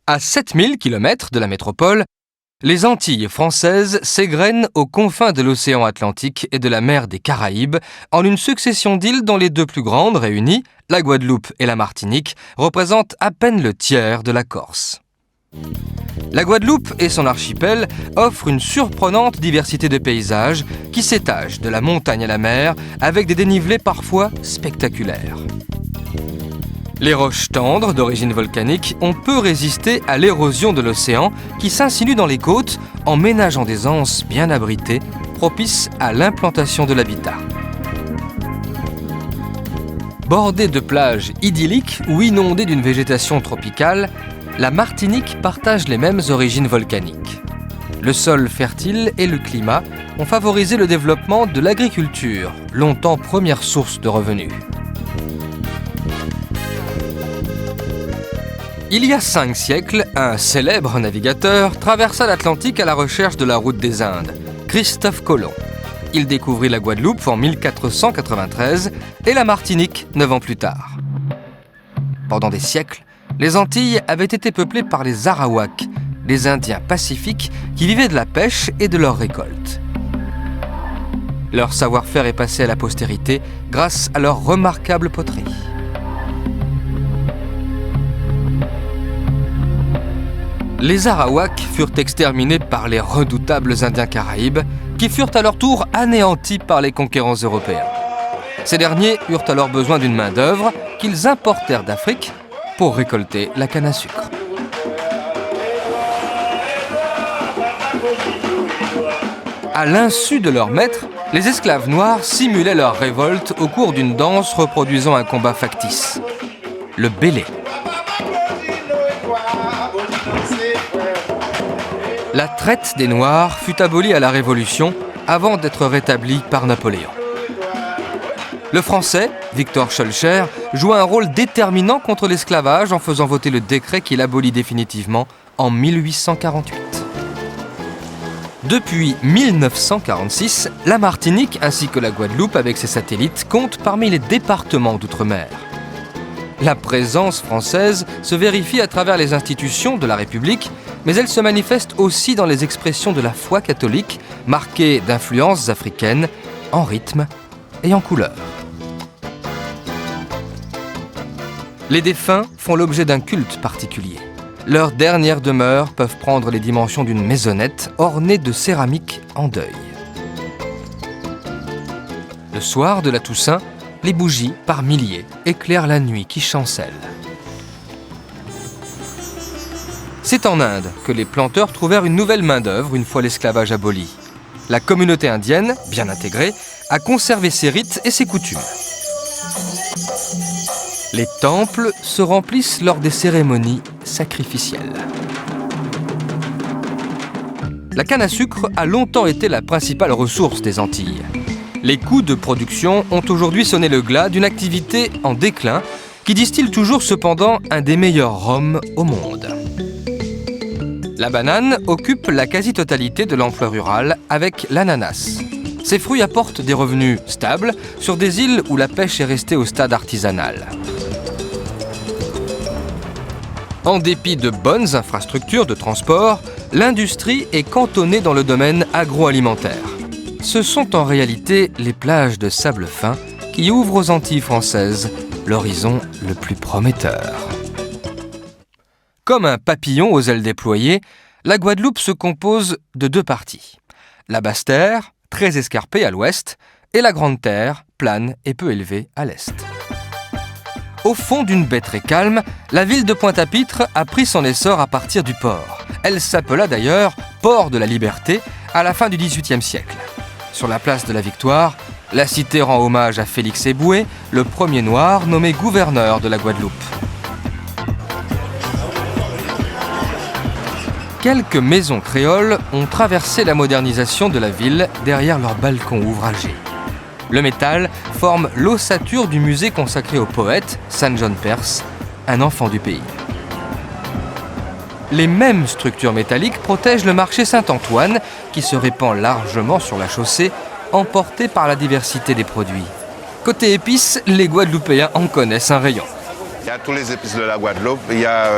À 7000 km de la métropole, les Antilles françaises s'égrènent aux confins de l'océan Atlantique et de la mer des Caraïbes en une succession d'îles dont les deux plus grandes réunies, la Guadeloupe et la Martinique, représentent à peine le tiers de la Corse. La Guadeloupe et son archipel offrent une surprenante diversité de paysages qui s'étagent de la montagne à la mer avec des dénivelés parfois spectaculaires. Les roches tendres d'origine volcanique ont peu résisté à l'érosion de l'océan qui s'insinue dans les côtes en ménageant des anses bien abritées, propices à l'implantation de l'habitat. Bordée de plages idylliques ou inondée d'une végétation tropicale, la Martinique partage les mêmes origines volcaniques. Le sol fertile et le climat ont favorisé le développement de l'agriculture, longtemps première source de revenus. Il y a 5 siècles, un célèbre navigateur traversa l'Atlantique à la recherche de la route des Indes, Christophe Colomb. Il découvrit la Guadeloupe en 1493 et la Martinique 9 ans plus tard. Pendant des siècles, les Antilles avaient été peuplées par les Arawaks, des Indiens pacifiques qui vivaient de la pêche et de leurs récoltes. Leur savoir-faire est passé à la postérité grâce à leur remarquable poterie. Les Arawaks furent exterminés par les redoutables Indiens Caraïbes, qui furent à leur tour anéantis par les conquérants européens. Ces derniers eurent alors besoin d'une main-d'œuvre qu'ils importèrent d'Afrique pour récolter la canne à sucre. À l'insu de leur maître, les esclaves noirs simulaient leur révolte au cours d'une danse reproduisant un combat factice, le bélé. La traite des Noirs fut abolie à la Révolution avant d'être rétablie par Napoléon. Le Français, Victor Schœlcher, joua un rôle déterminant contre l'esclavage en faisant voter le décret qui l'abolit définitivement en 1848. Depuis 1946, la Martinique ainsi que la Guadeloupe avec ses satellites comptent parmi les départements d'outre-mer. La présence française se vérifie à travers les institutions de la République, mais elle se manifeste aussi dans les expressions de la foi catholique, marquées d'influences africaines, en rythme et en couleur. Les défunts font l'objet d'un culte particulier. Leurs dernières demeures peuvent prendre les dimensions d'une maisonnette ornée de céramique en deuil. Le soir de la Toussaint, les bougies, par milliers, éclairent la nuit qui chancelle. C'est en Inde que les planteurs trouvèrent une nouvelle main-d'œuvre une fois l'esclavage aboli. La communauté indienne, bien intégrée, a conservé ses rites et ses coutumes. Les temples se remplissent lors des cérémonies sacrificielles. La canne à sucre a longtemps été la principale ressource des Antilles. Les coûts de production ont aujourd'hui sonné le glas d'une activité en déclin qui distille toujours cependant un des meilleurs rhums au monde. La banane occupe la quasi-totalité de l'emploi rural avec l'ananas. Ces fruits apportent des revenus stables sur des îles où la pêche est restée au stade artisanal. En dépit de bonnes infrastructures de transport, l'industrie est cantonnée dans le domaine agroalimentaire. Ce sont en réalité les plages de sable fin qui ouvrent aux Antilles françaises l'horizon le plus prometteur. Comme un papillon aux ailes déployées, la Guadeloupe se compose de 2 parties. La basse terre, très escarpée à l'ouest, et la grande terre, plane et peu élevée à l'est. Au fond d'une baie très calme, la ville de Pointe-à-Pitre a pris son essor à partir du port. Elle s'appela d'ailleurs Port de la Liberté à la fin du XVIIIe siècle. Sur la place de la Victoire, la cité rend hommage à Félix Éboué, le premier noir nommé gouverneur de la Guadeloupe. Quelques maisons créoles ont traversé la modernisation de la ville derrière leurs balcons ouvragés. Le métal forme l'ossature du musée consacré au poète Saint John Perse, un enfant du pays. Les mêmes structures métalliques protègent le marché Saint-Antoine, qui se répand largement sur la chaussée, emporté par la diversité des produits. Côté épices, les Guadeloupéens en connaissent un rayon. Il y a tous les épices de la Guadeloupe. Il y a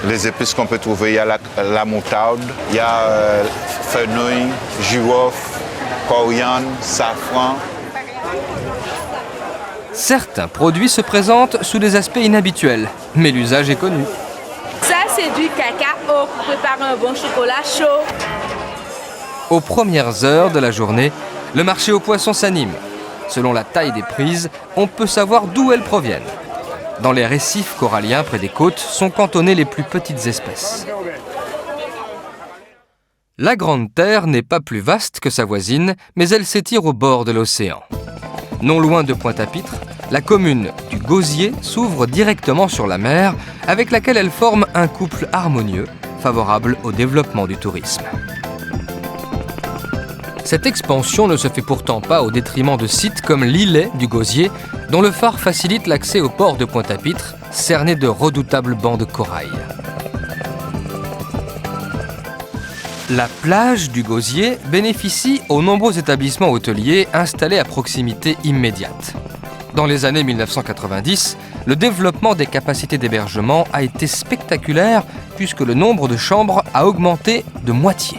Les épices qu'on peut trouver, il y a la moutarde, il y a fenouil, girofle, coriandre, safran. Certains produits se présentent sous des aspects inhabituels, mais l'usage est connu. Ça, c'est du cacao pour préparer un bon chocolat chaud. Aux premières heures de la journée, le marché aux poissons s'anime. Selon la taille des prises, on peut savoir d'où elles proviennent. Dans les récifs coralliens près des côtes sont cantonnées les plus petites espèces. La Grande Terre n'est pas plus vaste que sa voisine, mais elle s'étire au bord de l'océan. Non loin de Pointe-à-Pitre, la commune du Gosier s'ouvre directement sur la mer, avec laquelle elle forme un couple harmonieux, favorable au développement du tourisme. Cette expansion ne se fait pourtant pas au détriment de sites comme l'îlet du Gosier, dont le phare facilite l'accès au port de Pointe-à-Pitre, cerné de redoutables bancs de corail. La plage du Gosier bénéficie aux nombreux établissements hôteliers installés à proximité immédiate. Dans les années 1990, le développement des capacités d'hébergement a été spectaculaire puisque le nombre de chambres a augmenté de moitié.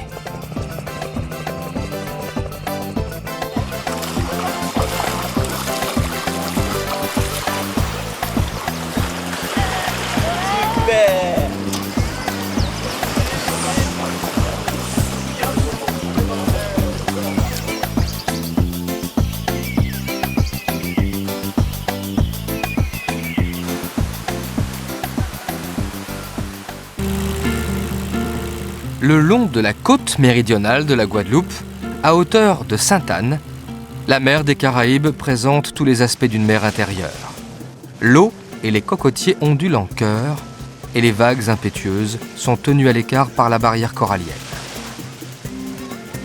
Le long de la côte méridionale de la Guadeloupe, à hauteur de Sainte-Anne, la mer des Caraïbes présente tous les aspects d'une mer intérieure. L'eau et les cocotiers ondulent en chœur et les vagues impétueuses sont tenues à l'écart par la barrière corallienne.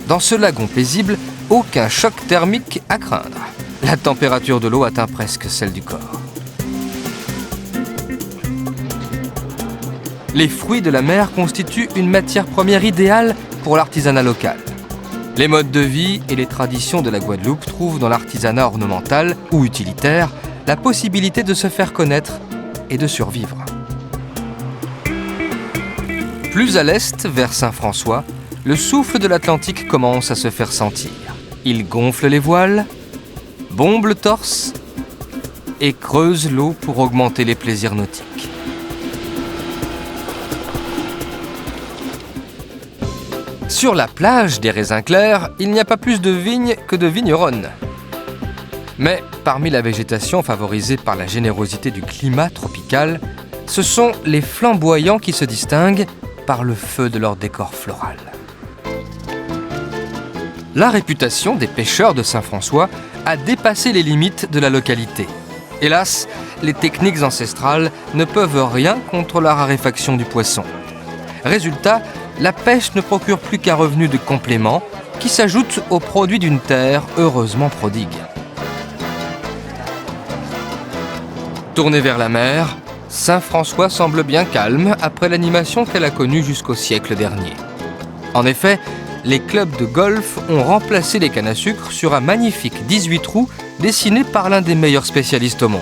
Dans ce lagon paisible, aucun choc thermique à craindre. La température de l'eau atteint presque celle du corps. Les fruits de la mer constituent une matière première idéale pour l'artisanat local. Les modes de vie et les traditions de la Guadeloupe trouvent dans l'artisanat ornemental ou utilitaire la possibilité de se faire connaître et de survivre. Plus à l'est, vers Saint-François, le souffle de l'Atlantique commence à se faire sentir. Il gonfle les voiles, bombe le torse et creuse l'eau pour augmenter les plaisirs nautiques. Sur la plage des Raisins Clairs, il n'y a pas plus de vignes que de vigneronnes. Mais parmi la végétation favorisée par la générosité du climat tropical, ce sont les flamboyants qui se distinguent par le feu de leur décor floral. La réputation des pêcheurs de Saint-François a dépassé les limites de la localité. Hélas, les techniques ancestrales ne peuvent rien contre la raréfaction du poisson. Résultat, la pêche ne procure plus qu'un revenu de complément qui s'ajoute aux produits d'une terre heureusement prodigue. Tournée vers la mer, Saint-François semble bien calme après l'animation qu'elle a connue jusqu'au siècle dernier. En effet, les clubs de golf ont remplacé les cannes à sucre sur un magnifique 18 trous dessiné par l'un des meilleurs spécialistes au monde.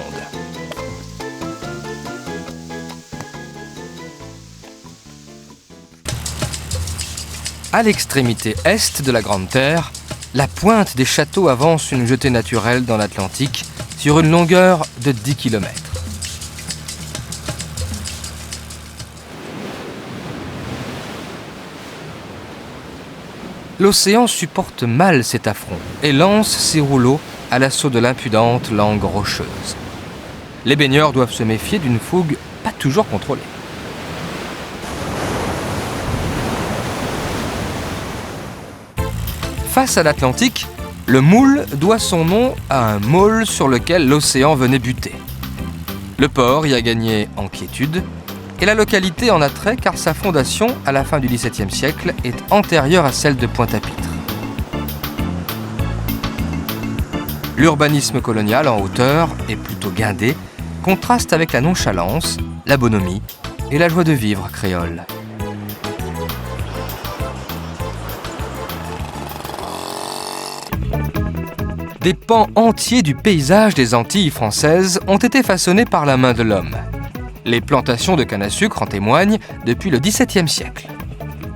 À l'extrémité est de la Grande Terre, la pointe des châteaux avance une jetée naturelle dans l'Atlantique sur une longueur de 10 km. L'océan supporte mal cet affront et lance ses rouleaux à l'assaut de l'impudente langue rocheuse. Les baigneurs doivent se méfier d'une fougue pas toujours contrôlée. Face à l'Atlantique, le Moule doit son nom à un môle sur lequel l'océan venait buter. Le port y a gagné en quiétude et la localité en attrait car sa fondation, à la fin du XVIIe siècle, est antérieure à celle de Pointe-à-Pitre. L'urbanisme colonial en hauteur et plutôt guindé contraste avec la nonchalance, la bonhomie et la joie de vivre créole. Des pans entiers du paysage des Antilles françaises ont été façonnés par la main de l'homme. Les plantations de canne à sucre en témoignent depuis le XVIIe siècle.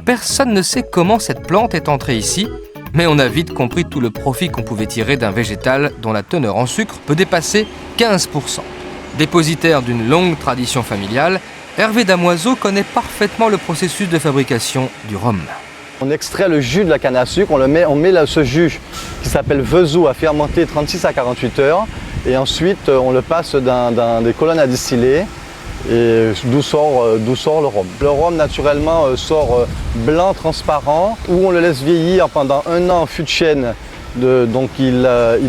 Personne ne sait comment cette plante est entrée ici, mais on a vite compris tout le profit qu'on pouvait tirer d'un végétal dont la teneur en sucre peut dépasser 15%. Dépositaire d'une longue tradition familiale, Hervé Damoiseau connaît parfaitement le processus de fabrication du rhum. On extrait le jus de la canne à sucre, on met ce jus qui s'appelle Vesout à fermenter 36 à 48 heures et ensuite on le passe dans des colonnes à distiller et d'où sort le rhum. Le rhum naturellement sort blanc transparent où on le laisse vieillir pendant 1 an en fût de chêne, donc il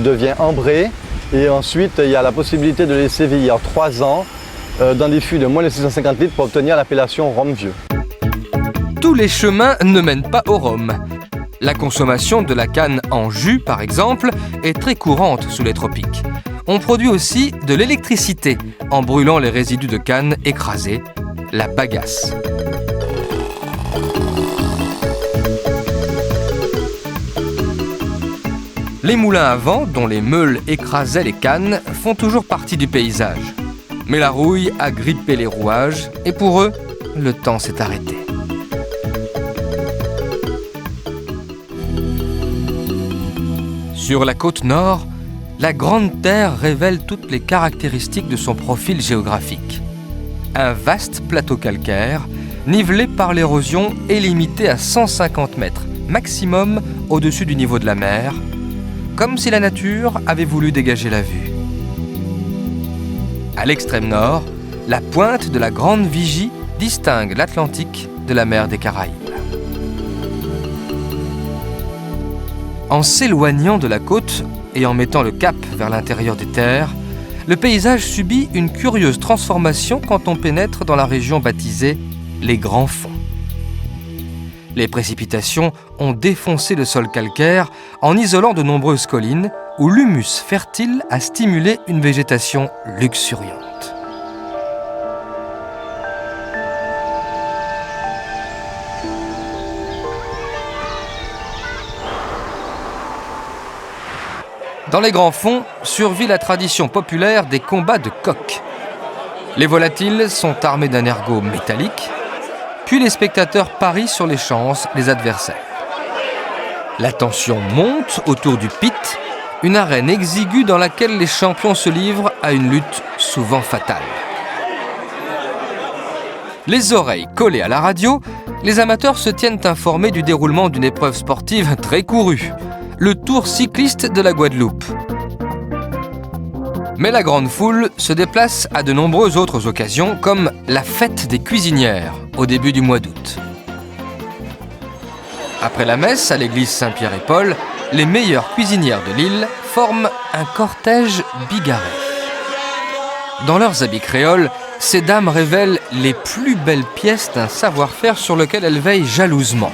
devient ambré et ensuite il y a la possibilité de le laisser vieillir 3 ans dans des fûts de moins de 650 litres pour obtenir l'appellation rhum vieux. Tous les chemins ne mènent pas au rhum. La consommation de la canne en jus, par exemple, est très courante sous les tropiques. On produit aussi de l'électricité en brûlant les résidus de canne écrasés, la bagasse. Les moulins à vent, dont les meules écrasaient les cannes, font toujours partie du paysage. Mais la rouille a grippé les rouages et pour eux, le temps s'est arrêté. Sur la côte nord, la Grande Terre révèle toutes les caractéristiques de son profil géographique. Un vaste plateau calcaire, nivelé par l'érosion et limité à 150 mètres maximum au-dessus du niveau de la mer, comme si la nature avait voulu dégager la vue. À l'extrême nord, la pointe de la Grande Vigie distingue l'Atlantique de la mer des Caraïbes. En s'éloignant de la côte et en mettant le cap vers l'intérieur des terres, le paysage subit une curieuse transformation quand on pénètre dans la région baptisée les Grands Fonds. Les précipitations ont défoncé le sol calcaire en isolant de nombreuses collines où l'humus fertile a stimulé une végétation luxuriante. Dans les Grands Fonds survit la tradition populaire des combats de coqs. Les volatiles sont armés d'un ergot métallique, puis les spectateurs parient sur les chances des adversaires. La tension monte autour du pit, une arène exiguë dans laquelle les champions se livrent à une lutte souvent fatale. Les oreilles collées à la radio, les amateurs se tiennent informés du déroulement d'une épreuve sportive très courue, le Tour cycliste de la Guadeloupe. Mais la grande foule se déplace à de nombreuses autres occasions, comme la fête des cuisinières, au début du mois d'août. Après la messe à l'église Saint-Pierre-et-Paul, les meilleures cuisinières de l'île forment un cortège bigarré. Dans leurs habits créoles, ces dames révèlent les plus belles pièces d'un savoir-faire sur lequel elles veillent jalousement.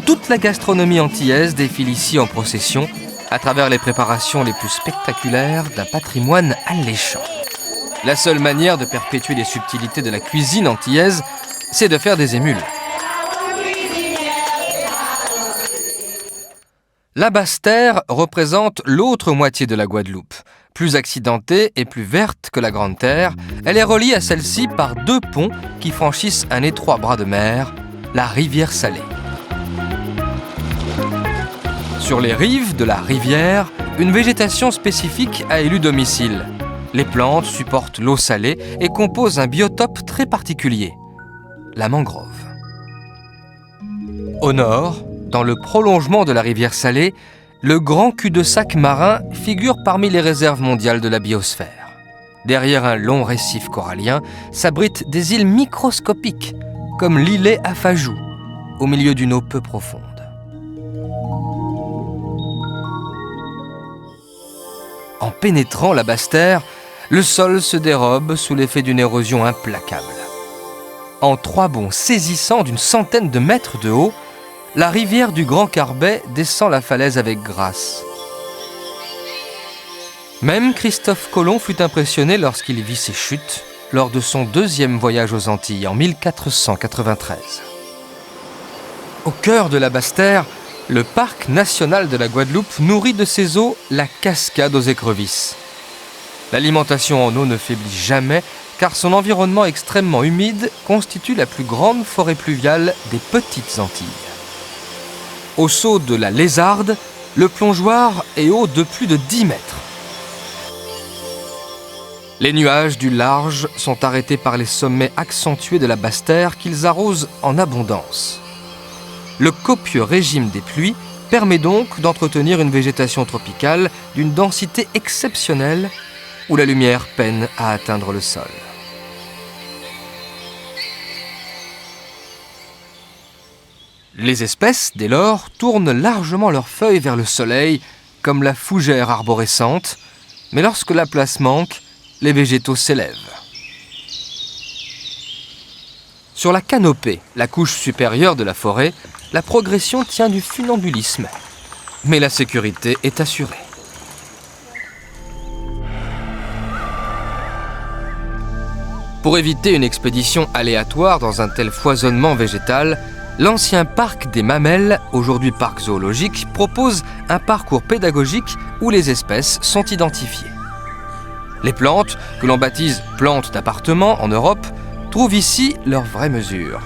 Toute la gastronomie antillaise défile ici en procession à travers les préparations les plus spectaculaires d'un patrimoine alléchant. La seule manière de perpétuer les subtilités de la cuisine antillaise, c'est de faire des émules. La Basse-Terre représente l'autre moitié de la Guadeloupe. Plus accidentée et plus verte que la Grande Terre, elle est reliée à celle-ci par 2 ponts qui franchissent un étroit bras de mer, la rivière Salée. Sur les rives de la rivière, une végétation spécifique a élu domicile. Les plantes supportent l'eau salée et composent un biotope très particulier, la mangrove. Au nord, dans le prolongement de la rivière Salée, le grand cul-de-sac marin figure parmi les réserves mondiales de la biosphère. Derrière un long récif corallien s'abritent des îles microscopiques, comme l'îlet Afajou, au milieu d'une eau peu profonde. En pénétrant la Basse-Terre, le sol se dérobe sous l'effet d'une érosion implacable. En 3 bonds saisissants d'une centaine de mètres de haut, la rivière du Grand Carbet descend la falaise avec grâce. Même Christophe Colomb fut impressionné lorsqu'il vit ces chutes lors de son 2e voyage aux Antilles en 1493. Au cœur de la Basse-Terre, le parc national de la Guadeloupe nourrit de ses eaux la cascade aux écrevisses. L'alimentation en eau ne faiblit jamais car son environnement extrêmement humide constitue la plus grande forêt pluviale des Petites Antilles. Au saut de la Lézarde, le plongeoir est haut de plus de 10 mètres. Les nuages du large sont arrêtés par les sommets accentués de la Basse-Terre qu'ils arrosent en abondance. Le copieux régime des pluies permet donc d'entretenir une végétation tropicale d'une densité exceptionnelle où la lumière peine à atteindre le sol. Les espèces, dès lors, tournent largement leurs feuilles vers le soleil, comme la fougère arborescente, mais lorsque la place manque, les végétaux s'élèvent. Sur la canopée, la couche supérieure de la forêt, la progression tient du funambulisme, mais la sécurité est assurée. Pour éviter une expédition aléatoire dans un tel foisonnement végétal, l'ancien parc des Mamelles, aujourd'hui parc zoologique, propose un parcours pédagogique où les espèces sont identifiées. Les plantes, que l'on baptise plantes d'appartement en Europe, trouvent ici leur vraie mesure.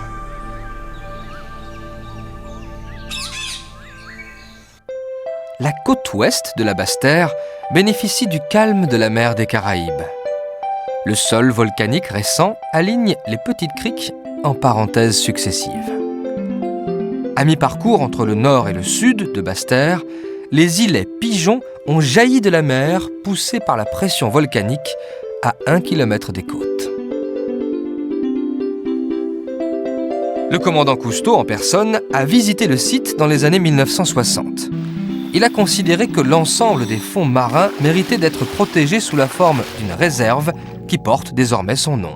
La côte ouest de la Basse-Terre bénéficie du calme de la mer des Caraïbes. Le sol volcanique récent aligne les petites criques en parenthèses successives. À mi-parcours entre le nord et le sud de Basse-Terre, les îlets Pigeons ont jailli de la mer poussés par la pression volcanique à 1 km des côtes. Le commandant Cousteau en personne a visité le site dans les années 1960. Il a considéré que l'ensemble des fonds marins méritait d'être protégé sous la forme d'une réserve qui porte désormais son nom.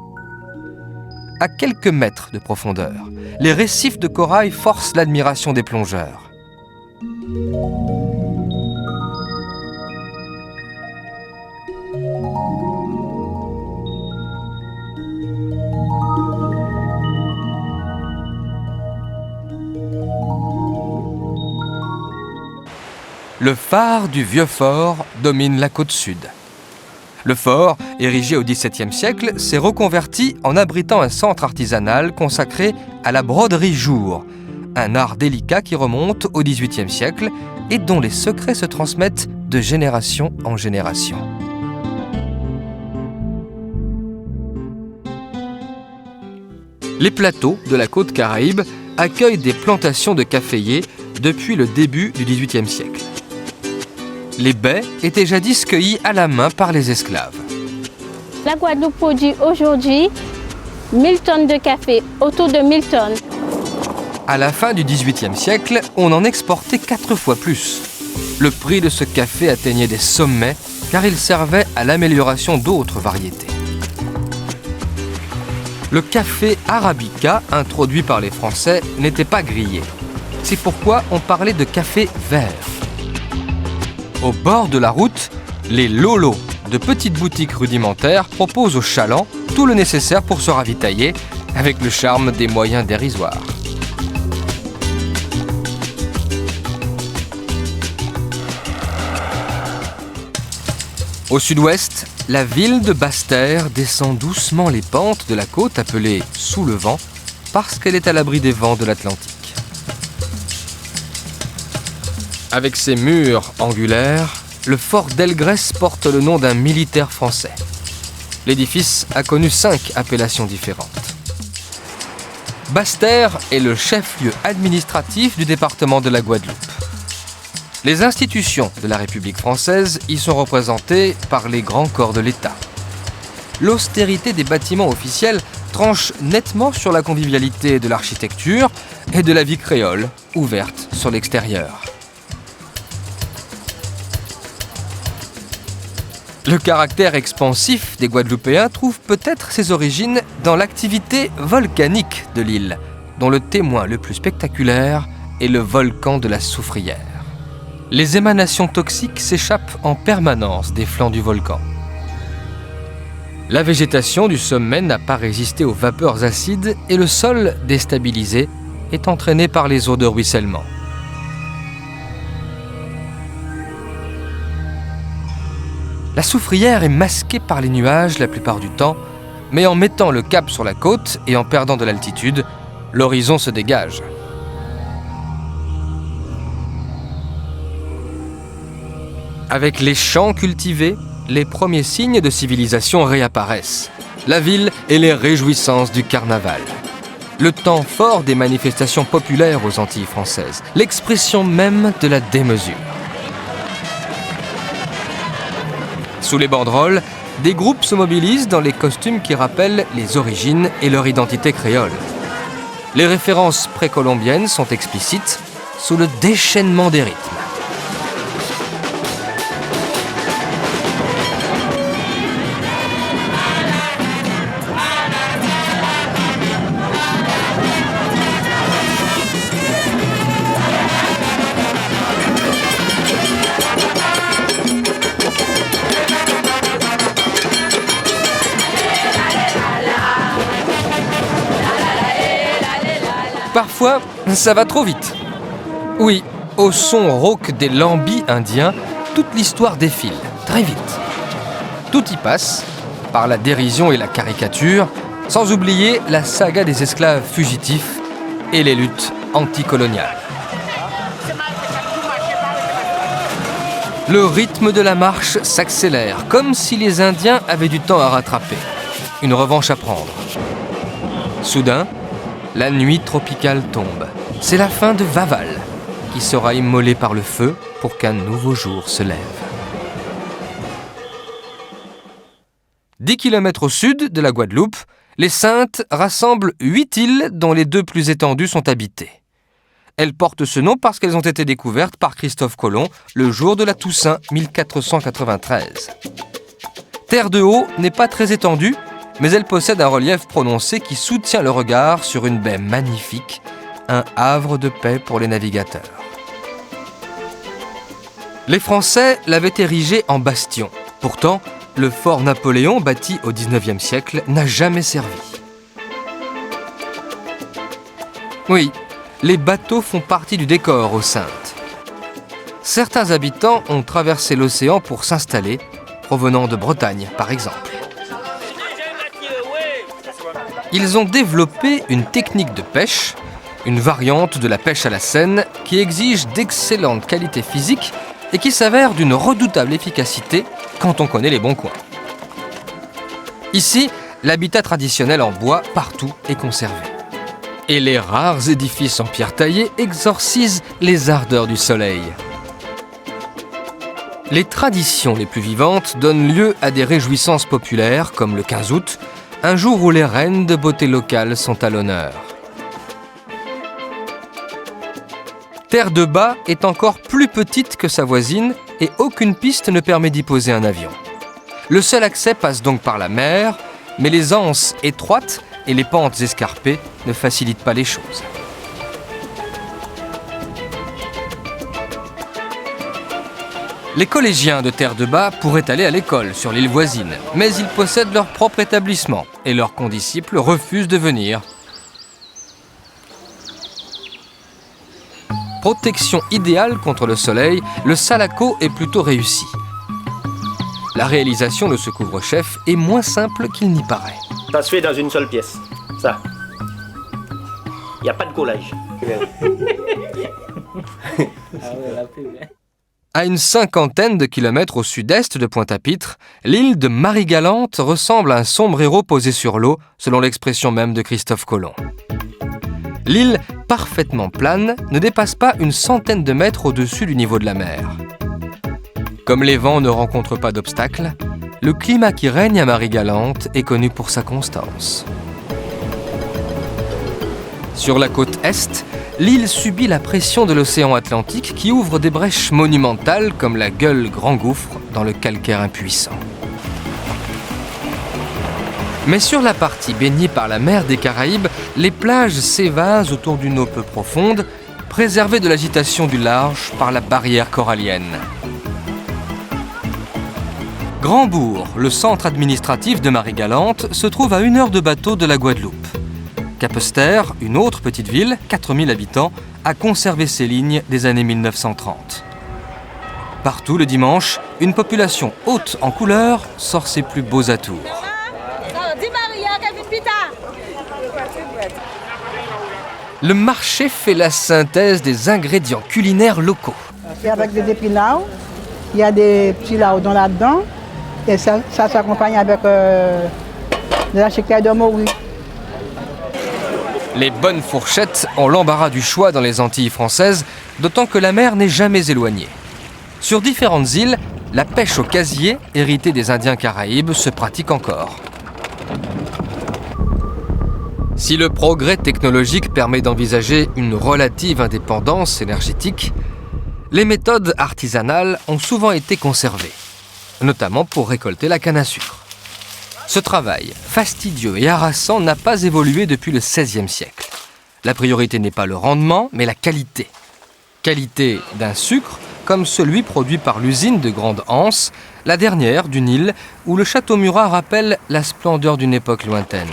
À quelques mètres de profondeur, les récifs de corail forcent l'admiration des plongeurs. Le phare du vieux fort domine la côte sud. Le fort, érigé au XVIIe siècle, s'est reconverti en abritant un centre artisanal consacré à la broderie jour, un art délicat qui remonte au XVIIIe siècle et dont les secrets se transmettent de génération en génération. Les plateaux de la côte Caraïbe accueillent des plantations de caféiers depuis le début du XVIIIe siècle. Les baies étaient jadis cueillies à la main par les esclaves. La Guadeloupe produit aujourd'hui 1000 tonnes de café, autour de 1000 tonnes. À la fin du XVIIIe siècle, on en exportait 4 fois plus. Le prix de ce café atteignait des sommets car il servait à l'amélioration d'autres variétés. Le café arabica, introduit par les Français, n'était pas grillé. C'est pourquoi on parlait de café vert. Au bord de la route, les lolos, de petites boutiques rudimentaires, proposent aux chalands tout le nécessaire pour se ravitailler, avec le charme des moyens dérisoires. Au sud-ouest, la ville de Basse-Terre descend doucement les pentes de la côte appelée Sous le vent, parce qu'elle est à l'abri des vents de l'Atlantique. Avec ses murs angulaires, le fort d'Elgrès porte le nom d'un militaire français. L'édifice a connu 5 appellations différentes. Basse-Terre est le chef-lieu administratif du département de la Guadeloupe. Les institutions de la République française y sont représentées par les grands corps de l'État. L'austérité des bâtiments officiels tranche nettement sur la convivialité de l'architecture et de la vie créole, ouverte sur l'extérieur. Le caractère expansif des Guadeloupéens trouve peut-être ses origines dans l'activité volcanique de l'île, dont le témoin le plus spectaculaire est le volcan de la Soufrière. Les émanations toxiques s'échappent en permanence des flancs du volcan. La végétation du sommet n'a pas résisté aux vapeurs acides et le sol, déstabilisé, est entraîné par les eaux de ruissellement. La Soufrière est masquée par les nuages la plupart du temps, Mais en mettant le cap sur la côte et en perdant de l'altitude, l'horizon se dégage. Avec les champs cultivés, les premiers signes de civilisation réapparaissent. La ville et les réjouissances du carnaval. Le temps fort des manifestations populaires aux Antilles françaises, l'expression même de la démesure. Sous les banderoles, des groupes se mobilisent dans les costumes qui rappellent les origines et leur identité créole. Les références précolombiennes sont explicites sous le déchaînement des rythmes. Parfois, ça va trop vite. Oui, au son rauque des lambis indiens, toute l'histoire défile, très vite. Tout y passe, par la dérision et la caricature, sans oublier la saga des esclaves fugitifs et les luttes anticoloniales. Le rythme de la marche s'accélère, comme si les Indiens avaient du temps à rattraper. Une revanche à prendre. Soudain, la nuit tropicale tombe. C'est la fin de Vaval, qui sera immolé par le feu pour qu'un nouveau jour se lève. 10 km au sud de la Guadeloupe, les Saintes rassemblent 8 îles dont les 2 plus étendues sont habitées. Elles portent ce nom parce qu'elles ont été découvertes par Christophe Colomb le jour de la Toussaint 1493. Terre de Haut n'est pas très étendue, mais elle possède un relief prononcé qui soutient le regard sur une baie magnifique, un havre de paix pour les navigateurs. Les Français l'avaient érigé en bastion. Pourtant, le fort Napoléon, bâti au XIXe siècle, n'a jamais servi. Oui, les bateaux font partie du décor aux Saintes. Certains habitants ont traversé l'océan pour s'installer, provenant de Bretagne par exemple. Ils ont développé une technique de pêche, une variante de la pêche à la senne qui exige d'excellentes qualités physiques et qui s'avère d'une redoutable efficacité quand on connaît les bons coins. Ici, l'habitat traditionnel en bois partout est conservé. Et les rares édifices en pierre taillée exorcisent les ardeurs du soleil. Les traditions les plus vivantes donnent lieu à des réjouissances populaires comme le 15 août, un jour où les reines de beauté locales sont à l'honneur. Terre de Bas est encore plus petite que sa voisine et aucune piste ne permet d'y poser un avion. Le seul accès passe donc par la mer, mais les anses étroites et les pentes escarpées ne facilitent pas les choses. Les collégiens de Terre de Bas pourraient aller à l'école sur l'île voisine, mais ils possèdent leur propre établissement et leurs condisciples refusent de venir. Protection idéale contre le soleil, le Salaco est plutôt réussi. La réalisation de ce couvre-chef est moins simple qu'il n'y paraît. Ça se fait dans une seule pièce, ça. Il n'y a pas de collage. À une 50aine de kilomètres au sud-est de Pointe-à-Pitre, l'île de Marie-Galante ressemble à un sombrero posé sur l'eau, selon l'expression même de Christophe Colomb. L'île, parfaitement plane, ne dépasse pas une centaine de mètres au-dessus du niveau de la mer. Comme les vents ne rencontrent pas d'obstacles, le climat qui règne à Marie-Galante est connu pour sa constance. Sur la côte est, l'île subit la pression de l'océan Atlantique qui ouvre des brèches monumentales comme la gueule Grand Gouffre dans le calcaire impuissant. Mais sur la partie baignée par la mer des Caraïbes, les plages s'évasent autour d'une eau peu profonde, préservée de l'agitation du large par la barrière corallienne. Grandbourg, le centre administratif de Marie-Galante, se trouve à 1 heure de bateau de la Guadeloupe. Capesterre, une autre petite ville, 4000 habitants, a conservé ses lignes des années 1930. Partout le dimanche, une population haute en couleurs sort ses plus beaux atours. Dis Maria! Le marché fait la synthèse des ingrédients culinaires locaux. C'est avec des épinards, il y a des petits lardons là-dedans, et ça s'accompagne avec de la chiquette de morue. Les bonnes fourchettes ont l'embarras du choix dans les Antilles françaises, d'autant que la mer n'est jamais éloignée. Sur différentes îles, la pêche au casier, héritée des Indiens Caraïbes, se pratique encore. Si le progrès technologique permet d'envisager une relative indépendance énergétique, les méthodes artisanales ont souvent été conservées, notamment pour récolter la canne à sucre. Ce travail, fastidieux et harassant, n'a pas évolué depuis le XVIe siècle. La priorité n'est pas le rendement, mais la qualité. Qualité d'un sucre, comme celui produit par l'usine de Grande-Anse, la dernière d'une île où le château Murat rappelle la splendeur d'une époque lointaine.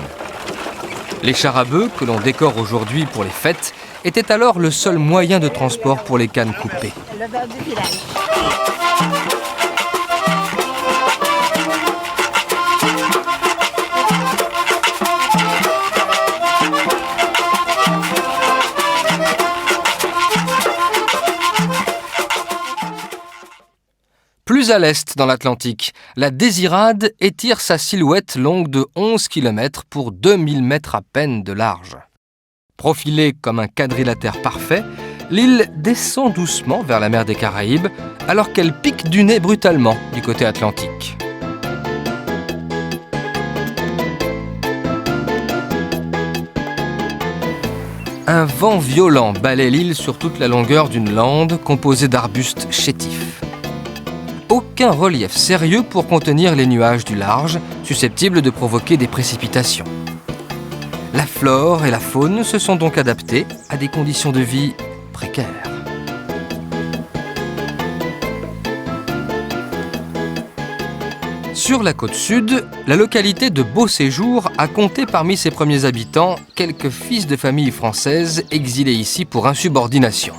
Les chars à bœufs, que l'on décore aujourd'hui pour les fêtes, étaient alors le seul moyen de transport pour les cannes coupées. Le beurre du village. Plus à l'est, dans l'Atlantique, la Désirade étire sa silhouette longue de 11 km pour 2000 mètres à peine de large. Profilée comme un quadrilatère parfait, l'île descend doucement vers la mer des Caraïbes, alors qu'elle pique du nez brutalement du côté atlantique. Un vent violent balaie l'île sur toute la longueur d'une lande composée d'arbustes chétifs. Aucun relief sérieux pour contenir les nuages du large, susceptibles de provoquer des précipitations. La flore et la faune se sont donc adaptées à des conditions de vie précaires. Sur la côte sud, la localité de Beauséjour a compté parmi ses premiers habitants quelques fils de familles françaises exilés ici pour insubordination.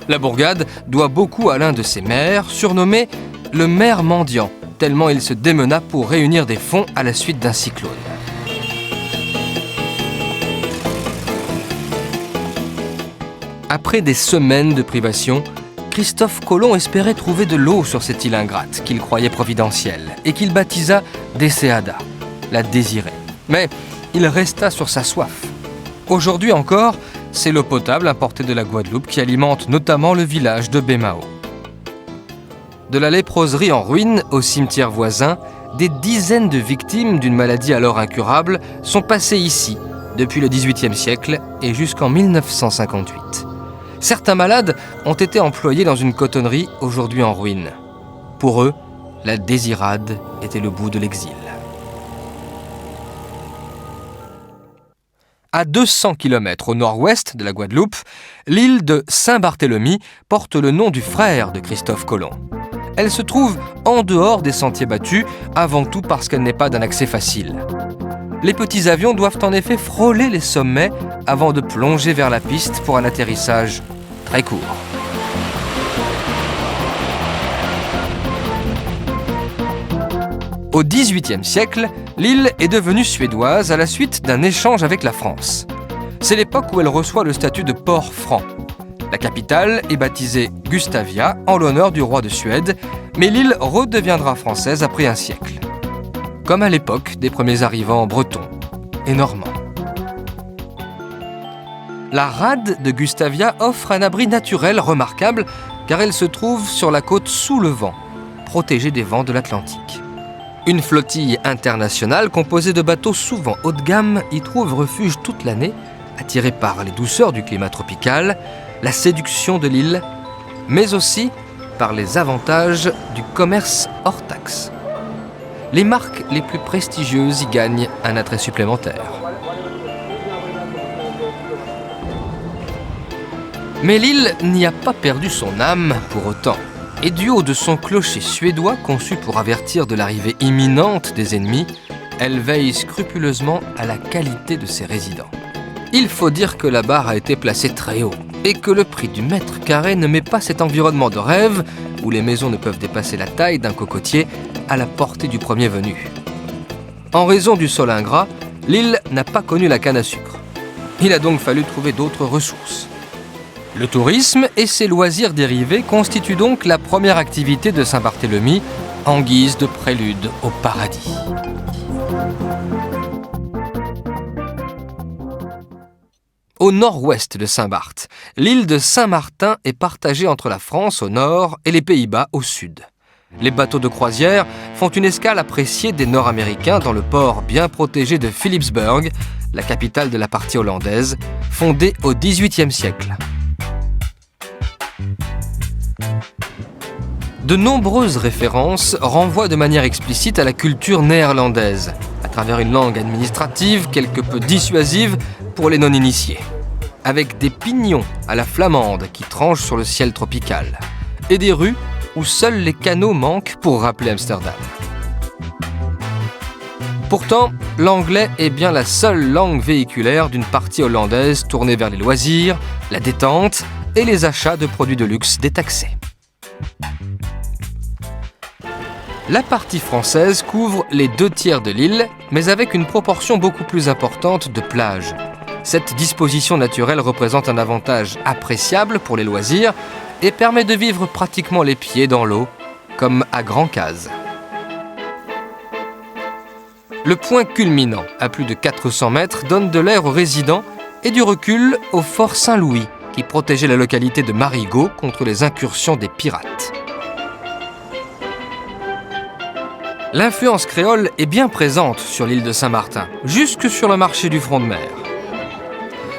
La bourgade doit beaucoup à l'un de ses maires, surnommé le maire mendiant, tellement il se démena pour réunir des fonds à la suite d'un cyclone. Après des semaines de privation, Christophe Colomb espérait trouver de l'eau sur cette île ingrate qu'il croyait providentielle et qu'il baptisa Deseada, la désirée. Mais il resta sur sa soif. Aujourd'hui encore, c'est l'eau potable importée de la Guadeloupe qui alimente notamment le village de Bémao. De la léproserie en ruine au cimetière voisin, des dizaines de victimes d'une maladie alors incurable sont passées ici depuis le XVIIIe siècle et jusqu'en 1958. Certains malades ont été employés dans une cotonnerie aujourd'hui en ruine. Pour eux, la Désirade était le bout de l'exil. À 200 km au nord-ouest de la Guadeloupe, l'île de Saint-Barthélemy porte le nom du frère de Christophe Colomb. Elle se trouve en dehors des sentiers battus, avant tout parce qu'elle n'est pas d'un accès facile. Les petits avions doivent en effet frôler les sommets avant de plonger vers la piste pour un atterrissage très court. Au XVIIIe siècle, l'île est devenue suédoise à la suite d'un échange avec la France. C'est l'époque où elle reçoit le statut de port franc. La capitale est baptisée Gustavia en l'honneur du roi de Suède, mais l'île redeviendra française après un siècle. Comme à l'époque des premiers arrivants bretons et normands. La rade de Gustavia offre un abri naturel remarquable car elle se trouve sur la côte sous le vent, protégée des vents de l'Atlantique. Une flottille internationale composée de bateaux souvent haut de gamme y trouve refuge toute l'année, attirée par les douceurs du climat tropical, la séduction de l'île, mais aussi par les avantages du commerce hors taxe. Les marques les plus prestigieuses y gagnent un attrait supplémentaire. Mais l'île n'y a pas perdu son âme pour autant. Et du haut de son clocher suédois conçu pour avertir de l'arrivée imminente des ennemis, elle veille scrupuleusement à la qualité de ses résidents. Il faut dire que la barre a été placée très haut et que le prix du mètre carré ne met pas cet environnement de rêve où les maisons ne peuvent dépasser la taille d'un cocotier à la portée du premier venu. En raison du sol ingrat, l'île n'a pas connu la canne à sucre. Il a donc fallu trouver d'autres ressources. Le tourisme et ses loisirs dérivés constituent donc la première activité de Saint-Barthélemy en guise de prélude au paradis. Au nord-ouest de Saint-Barth, l'île de Saint-Martin est partagée entre la France au nord et les Pays-Bas au sud. Les bateaux de croisière font une escale appréciée des Nord-Américains dans le port bien protégé de Philipsburg, la capitale de la partie hollandaise, fondée au XVIIIe siècle. De nombreuses références renvoient de manière explicite à la culture néerlandaise, à travers une langue administrative quelque peu dissuasive pour les non-initiés, avec des pignons à la flamande qui tranchent sur le ciel tropical, et des rues où seuls les canaux manquent pour rappeler Amsterdam. Pourtant, l'anglais est bien la seule langue véhiculaire d'une partie hollandaise tournée vers les loisirs, la détente et les achats de produits de luxe détaxés. La partie française couvre les 2/3 de l'île, mais avec une proportion beaucoup plus importante de plages. Cette disposition naturelle représente un avantage appréciable pour les loisirs et permet de vivre pratiquement les pieds dans l'eau, comme à Grand-Case. Le point culminant, à plus de 400 mètres, donne de l'air aux résidents et du recul au fort Saint-Louis, qui protégeait la localité de Marigot contre les incursions des pirates. L'influence créole est bien présente sur l'île de Saint-Martin, jusque sur le marché du front de mer.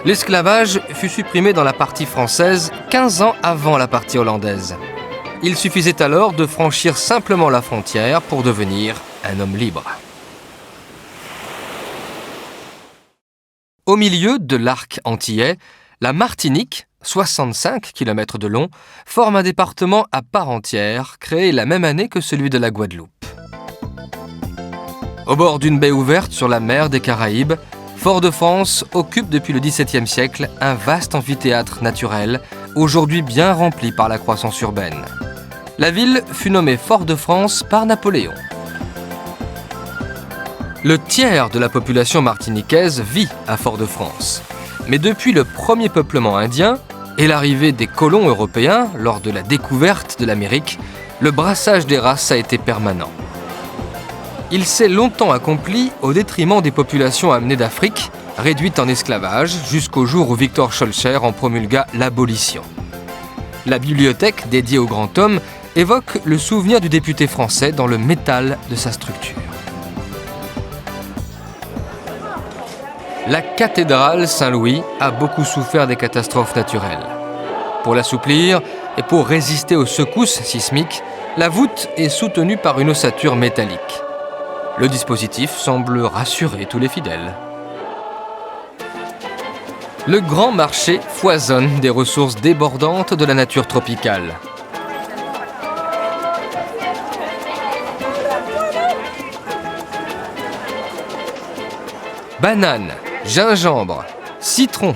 L'esclavage fut supprimé dans la partie française 15 ans avant la partie hollandaise. Il suffisait alors de franchir simplement la frontière pour devenir un homme libre. Au milieu de l'arc antillais, la Martinique, 65 km de long, forme un département à part entière, créé la même année que celui de la Guadeloupe. Au bord d'une baie ouverte sur la mer des Caraïbes, Fort-de-France occupe depuis le XVIIe siècle un vaste amphithéâtre naturel, aujourd'hui bien rempli par la croissance urbaine. La ville fut nommée Fort-de-France par Napoléon. Le tiers de la population martiniquaise vit à Fort-de-France. Mais depuis le premier peuplement indien et l'arrivée des colons européens lors de la découverte de l'Amérique, le brassage des races a été permanent. Il s'est longtemps accompli au détriment des populations amenées d'Afrique, réduites en esclavage, jusqu'au jour où Victor Schœlcher en promulgua l'abolition. La bibliothèque dédiée au grand homme évoque le souvenir du député français dans le métal de sa structure. La cathédrale Saint-Louis a beaucoup souffert des catastrophes naturelles. Pour l'assouplir et pour résister aux secousses sismiques, la voûte est soutenue par une ossature métallique. Le dispositif semble rassurer tous les fidèles. Le grand marché foisonne des ressources débordantes de la nature tropicale. Bananes, gingembre, citron.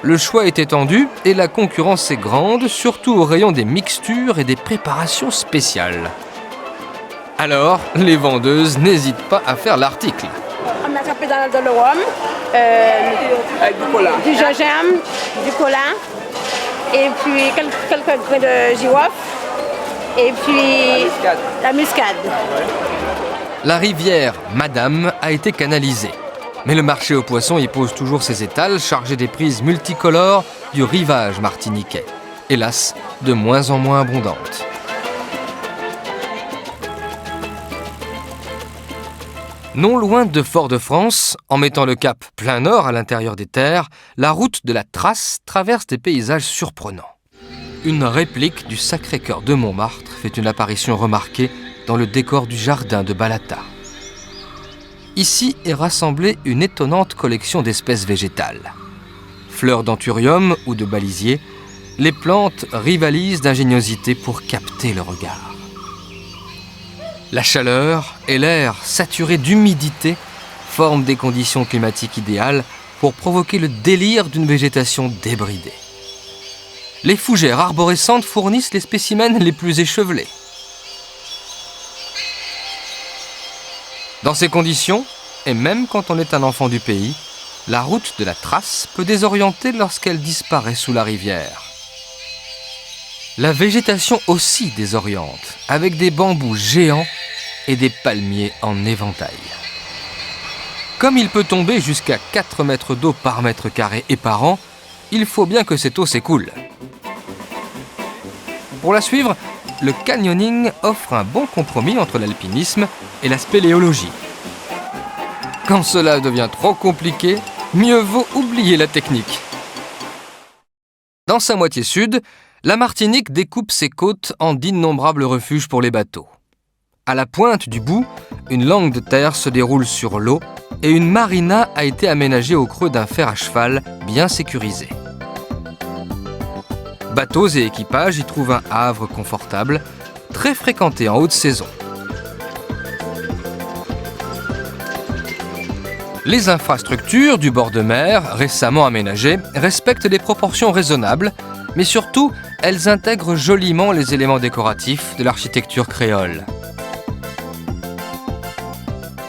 Le choix est étendu et la concurrence est grande, surtout au rayon des mixtures et des préparations spéciales. Alors, les vendeuses n'hésitent pas à faire l'article. On a tapé dans le rhum, du gingembre, du cola, et puis quelques grains de girofle, et puis la muscade. La rivière Madame a été canalisée. Mais le marché aux poissons y pose toujours ses étals chargés des prises multicolores du rivage martiniquais. Hélas, de moins en moins abondantes. Non loin de Fort-de-France, en mettant le cap plein nord à l'intérieur des terres, la route de la Trace traverse des paysages surprenants. Une réplique du Sacré-Cœur de Montmartre fait une apparition remarquée dans le décor du jardin de Balata. Ici est rassemblée une étonnante collection d'espèces végétales. Fleurs d'anthurium ou de balisier, les plantes rivalisent d'ingéniosité pour capter le regard. La chaleur et l'air saturé d'humidité forment des conditions climatiques idéales pour provoquer le délire d'une végétation débridée. Les fougères arborescentes fournissent les spécimens les plus échevelés. Dans ces conditions, Et même quand on est un enfant du pays, la route de la trace peut désorienter lorsqu'elle disparaît sous la rivière. La végétation aussi désoriente, avec des bambous géants et des palmiers en éventail. Comme il peut tomber jusqu'à 4 mètres d'eau par mètre carré et par an, il faut bien que cette eau s'écoule. Pour la suivre, le canyoning offre un bon compromis entre l'alpinisme et la spéléologie. Quand cela devient trop compliqué, mieux vaut oublier la technique. Dans sa moitié sud, la Martinique découpe ses côtes en d'innombrables refuges pour les bateaux. À la pointe du bout, une langue de terre se déroule sur l'eau et une marina a été aménagée au creux d'un fer à cheval bien sécurisé. Bateaux et équipages y trouvent un havre confortable, très fréquenté en haute saison. Les infrastructures du bord de mer, récemment aménagées, respectent des proportions raisonnables, mais surtout, elles intègrent joliment les éléments décoratifs de l'architecture créole.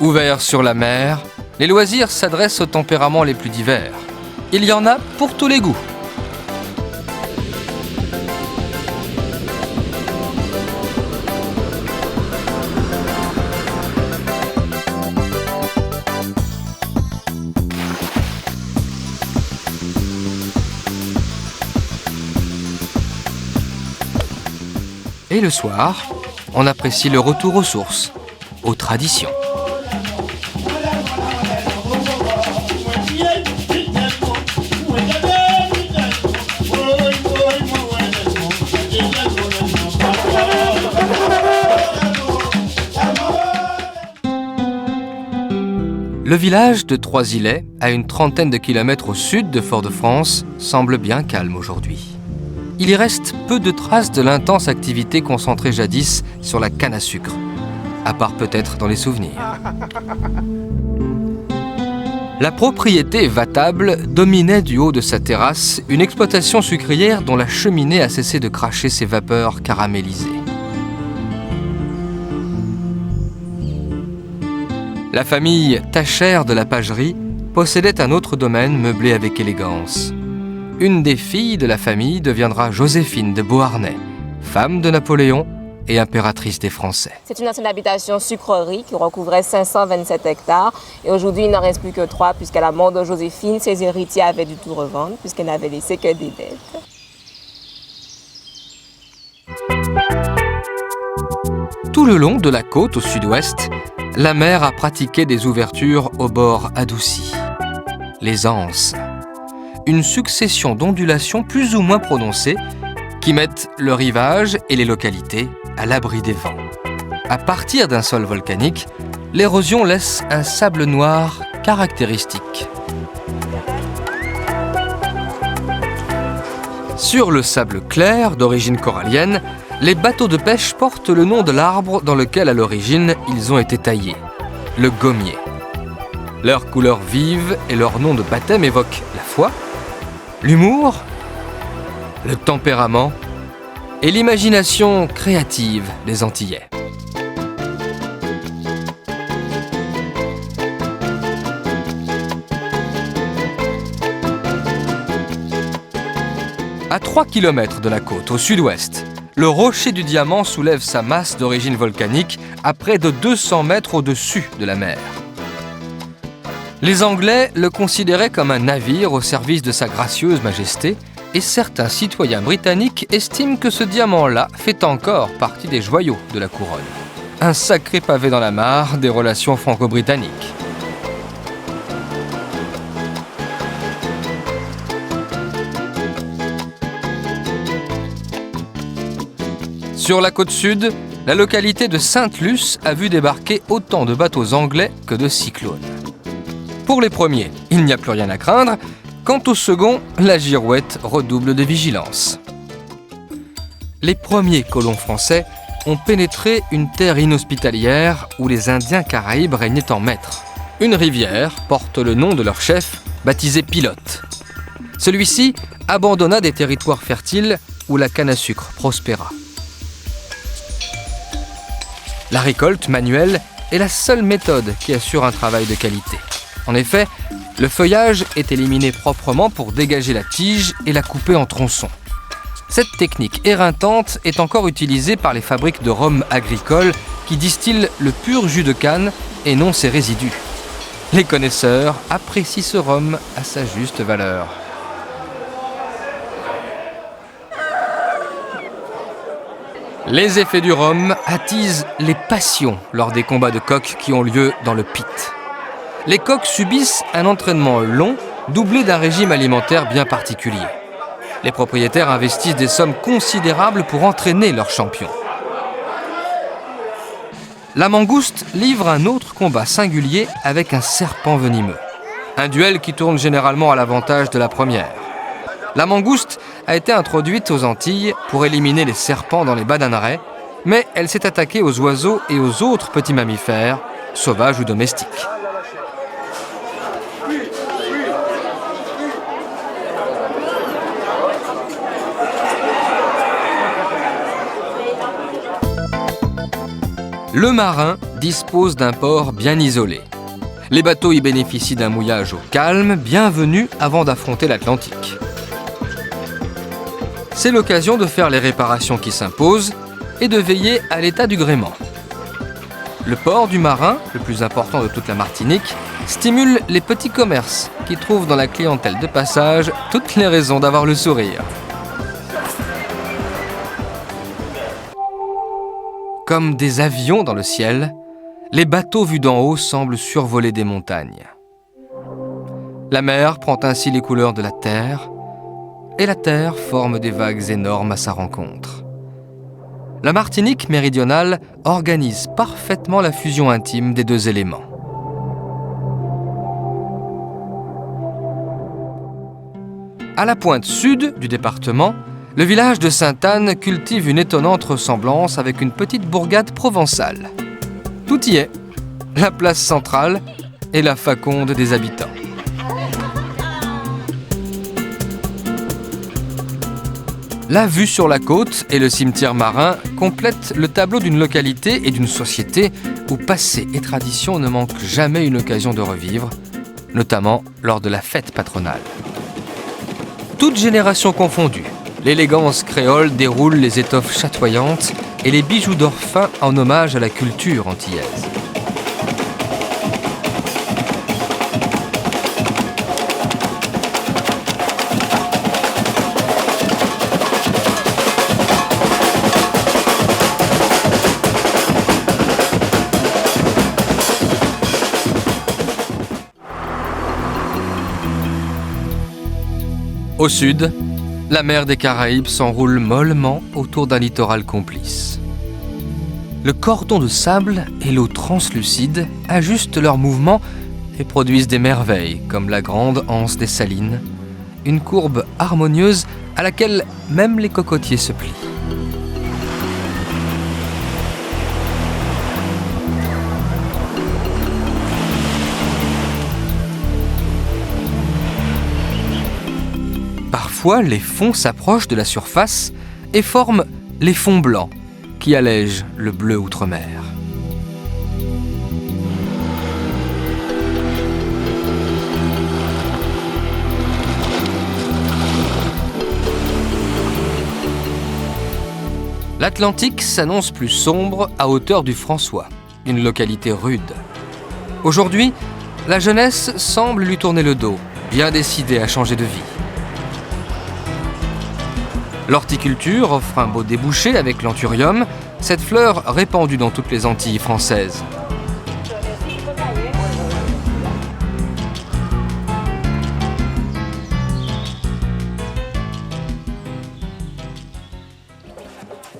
Ouverts sur la mer, les loisirs s'adressent aux tempéraments les plus divers. Il y en a pour tous les goûts. Et le soir, on apprécie le retour aux sources, aux traditions. Le village de Trois-Îlets, à une trentaine de kilomètres au sud de Fort-de-France, semble bien calme aujourd'hui. Il y reste peu de traces de l'intense activité concentrée jadis sur la canne à sucre, à part peut-être dans les souvenirs. La propriété Vatable dominait du haut de sa terrasse une exploitation sucrière dont la cheminée a cessé de cracher ses vapeurs caramélisées. La famille Tachère de la Pagerie possédait un autre domaine meublé avec élégance. Une des filles de la famille deviendra Joséphine de Beauharnais, femme de Napoléon et impératrice des Français. C'est une ancienne habitation sucrerie qui recouvrait 527 hectares. Et aujourd'hui, il n'en reste plus que 3, puisqu'à la mort de Joséphine, ses héritiers avaient dû tout revendre, puisqu'elle n'avait laissé que des dettes. Tout le long de la côte au sud-ouest, la mer a pratiqué des ouvertures au bord adouci. Les anses. Une succession d'ondulations plus ou moins prononcées qui mettent le rivage et les localités à l'abri des vents. À partir d'un sol volcanique, l'érosion laisse un sable noir caractéristique. Sur le sable clair d'origine corallienne, les bateaux de pêche portent le nom de l'arbre dans lequel à l'origine ils ont été taillés, le gommier. Leur couleur vive et leur nom de baptême évoquent la foi, l'humour, le tempérament et l'imagination créative des Antillais. À 3 km de la côte, au sud-ouest, le rocher du Diamant soulève sa masse d'origine volcanique à près de 200 mètres au-dessus de la mer. Les Anglais le considéraient comme un navire au service de sa gracieuse majesté et certains citoyens britanniques estiment que ce diamant-là fait encore partie des joyaux de la couronne. Un sacré pavé dans la mare des relations franco-britanniques. Sur la côte sud, la localité de Sainte-Luce a vu débarquer autant de bateaux anglais que de cyclones. Pour les premiers, il n'y a plus rien à craindre. Quant aux seconds, la girouette redouble de vigilance. Les premiers colons français ont pénétré une terre inhospitalière où les Indiens Caraïbes régnaient en maîtres. Une rivière porte le nom de leur chef, baptisé Pilote. Celui-ci abandonna des territoires fertiles où la canne à sucre prospéra. La récolte manuelle est la seule méthode qui assure un travail de qualité. En effet, le feuillage est éliminé proprement pour dégager la tige et la couper en tronçons. Cette technique éreintante est encore utilisée par les fabriques de rhum agricole qui distillent le pur jus de canne et non ses résidus. Les connaisseurs apprécient ce rhum à sa juste valeur. Les effets du rhum attisent les passions lors des combats de coqs qui ont lieu dans le pit. Les coqs subissent un entraînement long, doublé d'un régime alimentaire bien particulier. Les propriétaires investissent des sommes considérables pour entraîner leurs champions. La mangouste livre un autre combat singulier avec un serpent venimeux. Un duel qui tourne généralement à l'avantage de la première. La mangouste a été introduite aux Antilles pour éliminer les serpents dans les bananeraies, mais elle s'est attaquée aux oiseaux et aux autres petits mammifères, sauvages ou domestiques. Le marin dispose d'un port bien isolé. Les bateaux y bénéficient d'un mouillage au calme, bienvenu avant d'affronter l'Atlantique. C'est l'occasion de faire les réparations qui s'imposent et de veiller à l'état du gréement. Le port du marin, le plus important de toute la Martinique, stimule les petits commerces qui trouvent dans la clientèle de passage toutes les raisons d'avoir le sourire. Comme des avions dans le ciel, les bateaux vus d'en haut semblent survoler des montagnes. La mer prend ainsi les couleurs de la terre, et la terre forme des vagues énormes à sa rencontre. La Martinique méridionale organise parfaitement la fusion intime des deux éléments. À la pointe sud du département, le village de Sainte-Anne cultive une étonnante ressemblance avec une petite bourgade provençale. Tout y est, la place centrale et la faconde des habitants. La vue sur la côte et le cimetière marin complètent le tableau d'une localité et d'une société où passé et tradition ne manquent jamais une occasion de revivre, notamment lors de la fête patronale. Toutes générations confondues, l'élégance créole déroule les étoffes chatoyantes et les bijoux d'or fin en hommage à la culture antillaise. Au sud, la mer des Caraïbes s'enroule mollement autour d'un littoral complice. Le cordon de sable et l'eau translucide ajustent leurs mouvements et produisent des merveilles comme la grande anse des Salines, une courbe harmonieuse à laquelle même les cocotiers se plient. Parfois, les fonds s'approchent de la surface et forment les fonds blancs qui allègent le bleu outre-mer. L'Atlantique s'annonce plus sombre à hauteur du François, une localité rude. Aujourd'hui, la jeunesse semble lui tourner le dos, bien décidée à changer de vie. L'horticulture offre un beau débouché avec l'anthurium, cette fleur répandue dans toutes les Antilles françaises.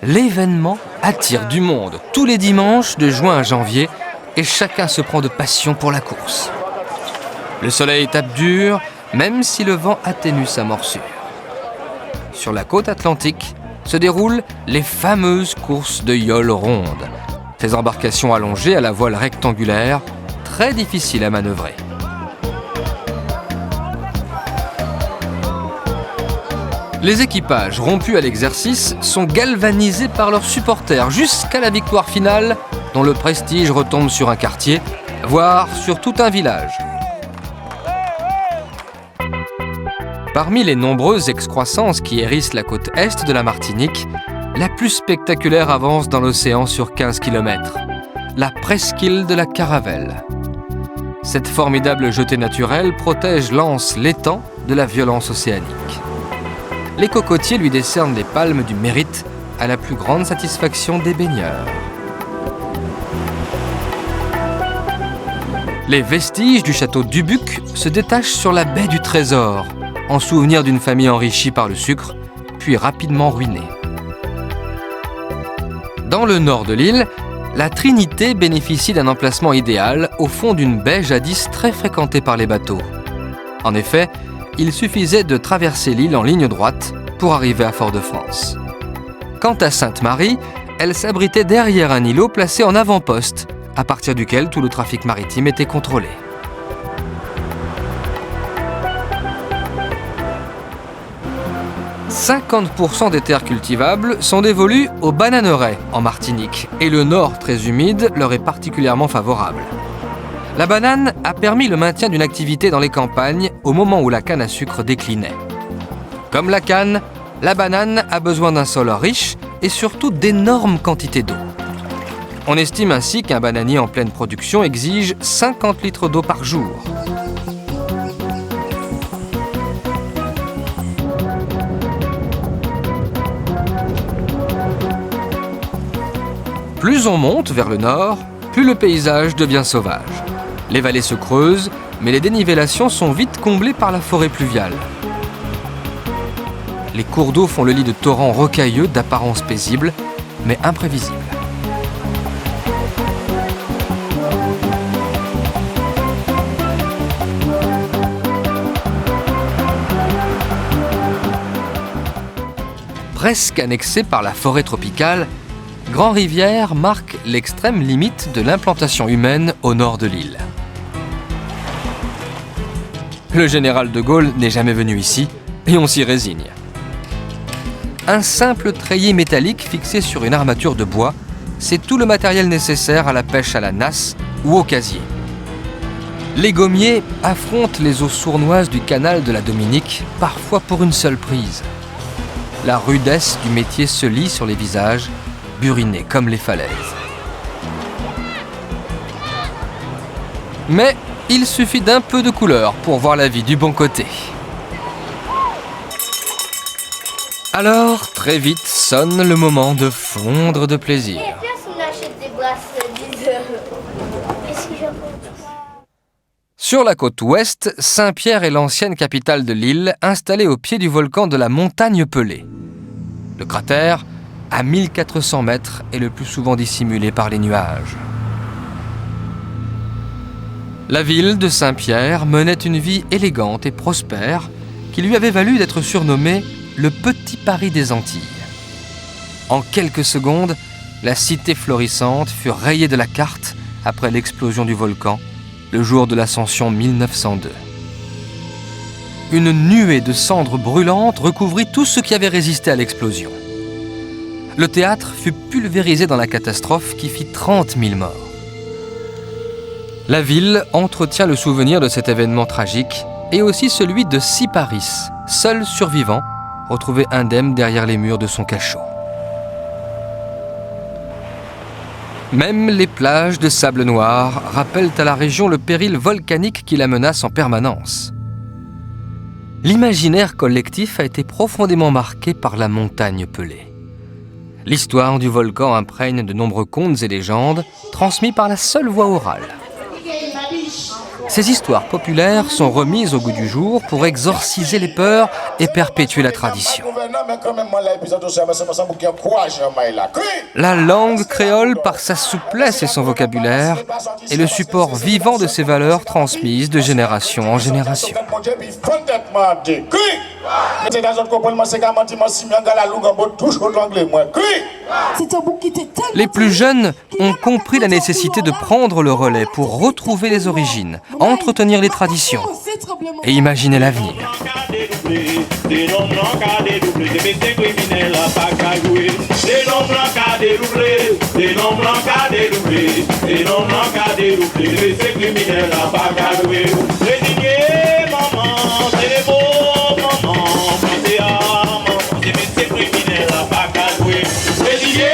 L'événement attire du monde tous les dimanches de juin à janvier et chacun se prend de passion pour la course. Le soleil tape dur, même si le vent atténue sa morsure. Sur la côte atlantique se déroulent les fameuses courses de yole rondes. Ces embarcations allongées à la voile rectangulaire, très difficiles à manœuvrer. Les équipages rompus à l'exercice sont galvanisés par leurs supporters jusqu'à la victoire finale dont le prestige retombe sur un quartier, voire sur tout un village. Parmi les nombreuses excroissances qui hérissent la côte est de la Martinique, la plus spectaculaire avance dans l'océan sur 15 km, la presqu'île de la Caravelle. Cette formidable jetée naturelle protège l'anse l'étang de la violence océanique. Les cocotiers lui décernent les palmes du mérite à la plus grande satisfaction des baigneurs. Les vestiges du château d'Ubuc se détachent sur la baie du Trésor, en souvenir d'une famille enrichie par le sucre, puis rapidement ruinée. Dans le nord de l'île, la Trinité bénéficie d'un emplacement idéal au fond d'une baie jadis très fréquentée par les bateaux. En effet, il suffisait de traverser l'île en ligne droite pour arriver à Fort-de-France. Quant à Sainte-Marie, elle s'abritait derrière un îlot placé en avant-poste, à partir duquel tout le trafic maritime était contrôlé. « 50% des terres cultivables sont dévolues aux bananeraies en Martinique et le nord très humide leur est particulièrement favorable. La banane a permis le maintien d'une activité dans les campagnes au moment où la canne à sucre déclinait. Comme la canne, la banane a besoin d'un sol riche et surtout d'énormes quantités d'eau. On estime ainsi qu'un bananier en pleine production exige 50 litres d'eau par jour. Plus on monte vers le nord, plus le paysage devient sauvage. Les vallées se creusent, mais les dénivellations sont vite comblées par la forêt pluviale. Les cours d'eau font le lit de torrents rocailleux d'apparence paisible, mais imprévisible. Presque annexé par la forêt tropicale, Grand-Rivière marque l'extrême limite de l'implantation humaine au nord de l'île. Le général de Gaulle n'est jamais venu ici et on s'y résigne. Un simple treillis métallique fixé sur une armature de bois, c'est tout le matériel nécessaire à la pêche à la nasse ou au casier. Les gommiers affrontent les eaux sournoises du canal de la Dominique, parfois pour une seule prise. La rudesse du métier se lit sur les visages, burinés comme les falaises. Mais il suffit d'un peu de couleur pour voir la vie du bon côté. Alors, très vite sonne le moment de fondre de plaisir. Sur la côte ouest, Saint-Pierre est l'ancienne capitale de l'île, installée au pied du volcan de la Montagne Pelée. Le cratère, à 1400 mètres, est le plus souvent dissimulé par les nuages. La ville de Saint-Pierre menait une vie élégante et prospère qui lui avait valu d'être surnommée le Petit Paris des Antilles. En quelques secondes, la cité florissante fut rayée de la carte après l'explosion du volcan, le jour de l'ascension 1902. Une nuée de cendres brûlantes recouvrit tout ce qui avait résisté à l'explosion. Le théâtre fut pulvérisé dans la catastrophe qui fit 30 000 morts. La ville entretient le souvenir de cet événement tragique et aussi celui de Siparis, seul survivant, retrouvé indemne derrière les murs de son cachot. Même les plages de sable noir rappellent à la région le péril volcanique qui la menace en permanence. L'imaginaire collectif a été profondément marqué par la Montagne Pelée. L'histoire du volcan imprègne de nombreux contes et légendes transmis par la seule voie orale. Ces histoires populaires sont remises au goût du jour pour exorciser les peurs et perpétuer la tradition. La langue créole, par sa souplesse et son vocabulaire, est le support vivant de ces valeurs transmises de génération en génération. Les plus jeunes ont compris la nécessité de prendre le relais pour retrouver les origines, entretenir les traditions et imaginer l'avenir. dédoublé, des noms blancs qu'a dédoublé, des métiers criminels à pas qu'à jouer. Des noms blancs qu'a dédoublé, des noms blancs qu'a dédoublé, des noms blancs qu'a dédoublé, des métiers criminels à pas qu'à jouer. Résigné, maman, c'est les beaux mamans, pensez à maman, des métiers criminels à pas qu'à jouer. Résigné,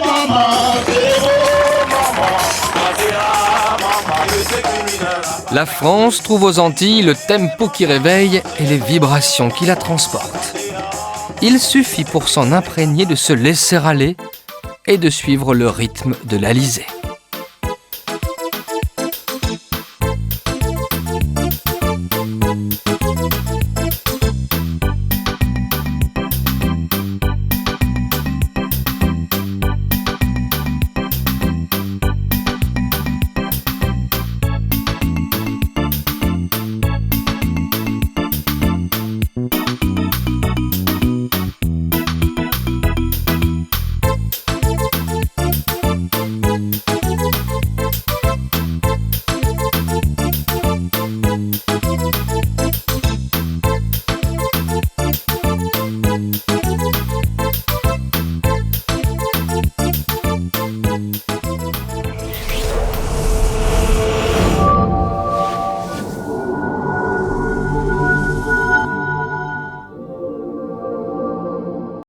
maman, c'est les beaux mamans, pensez à maman, des métiers criminels à pas. La France trouve aux Antilles le tempo qui réveille et les vibrations qui la transportent. Il suffit pour s'en imprégner de se laisser aller et de suivre le rythme de l'Alizé.